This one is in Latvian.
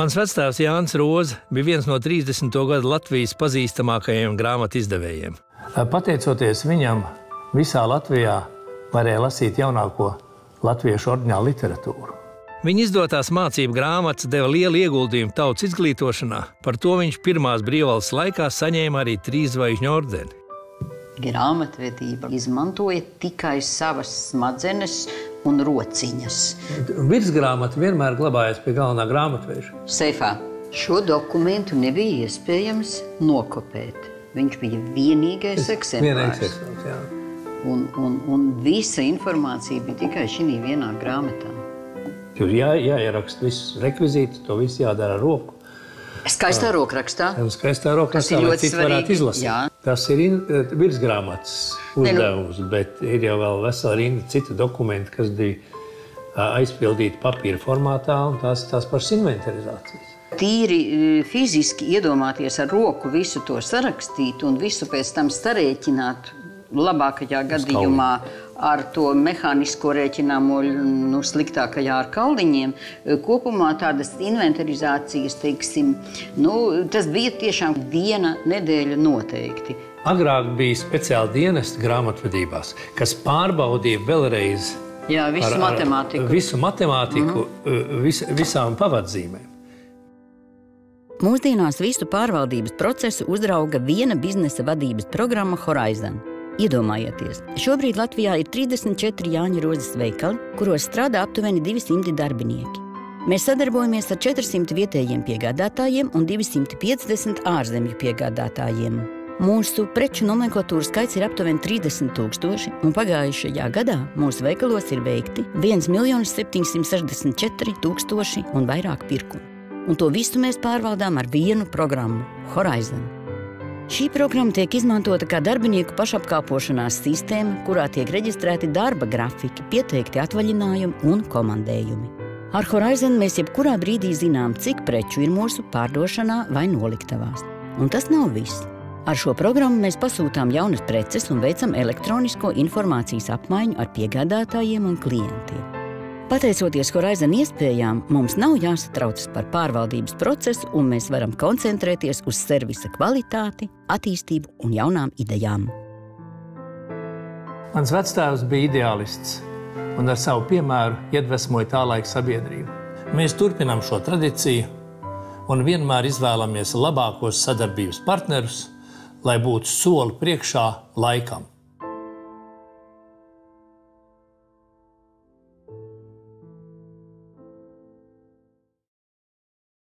Mans vectēvs Jānis Roze bija viens no 30. gadu Latvijas pazīstamākajiem grāmatu izdevējiem. Pateicoties viņam, visā Latvijā varēja lasīt jaunāko latviešu oriģinālu literatūru. Viņa izdotās mācību grāmatas deva lielu ieguldījumu tautas izglītošanā. Par to viņš pirmās brīvvalsts laikā saņēma arī 3 zvaigžņu ordeni. Grāmatvedība izmantoja tikai savas smadzenes un rociņas. Virsgrāmata vienmēr glabājas pie galvenā grāmatveža. Seifā. Šo dokumentu nebija iespējams nokopēt. Viņš bija vienīgais eksemplārs. Jā. Un visa informācija bija tikai šī vienā grāmatā. Tur jāieraksta viss rekvizīts, to viss jādara ar roku. Skaistā rokrakstā. Skaistā rokrakstā, lai citi varētu izlasīt. Jā. Tas ir virsgrāmatas uzdevums, bet ir jau vēl vesela rinda citu dokumentu, kas bija aizpildīti papīra formātā un tās pašas inventarizācijas. Tīri fiziski iedomāties ar roku visu to sarakstīt un visu pēc tam sarēķināt labākajā gadījumā ar to mehānisko rēķināmo, sliktākajā ar kauliņiem. Kopumā tādas inventarizācijas, teiksim, tas bija tiešām 1 nedēļa noteikti. Agrāk bija speciāli dienesti grāmatvedībās, kas pārbaudīja vēlreiz visu matemātiku, visām pavadzīmēm. Mūsdienās visu pārvaldības procesu uzrauga viena biznesa vadības programma Horizon. Iedomājieties, šobrīd Latvijā ir 34 Jāņa Rozes veikali, kuros strādā aptuveni 200 darbinieki. Mēs sadarbojamies ar 400 vietējiem piegādātājiem un 250 ārzemju piegādātājiem. Mūsu preču nomenklatūras skaits ir aptuveni 30 000, un pagājušajā gadā mūsu veikalos ir veikti 1 764 000 un vairāk pirkumu. Un to visu mēs pārvaldām ar vienu programmu – Horizon. Šī programma tiek izmantota kā darbinieku pašapkalpošanās sistēma, kurā tiek reģistrēti darba grafiki, pieteikti atvaļinājumi un komandējumi. Ar Horizon mēs jebkurā brīdī zinām, cik preču ir mūsu pārdošanā vai noliktavās. Un tas nav viss. Ar šo programmu mēs pasūtām jaunas preces un veicam elektronisko informācijas apmaiņu ar piegādātājiem un klientiem. Pateicoties Horizon iespējām, mums nav jāsatraucas par pārvaldības procesu un mēs varam koncentrēties uz servisa kvalitāti, attīstību un jaunām idejām. Mans vectēvs bija ideālists un ar savu piemēru iedvesmoja tā laika sabiedrību. Mēs turpinām šo tradīciju un vienmēr izvēlamies labākos sadarbības partnerus, lai būtu soli priekšā laikam.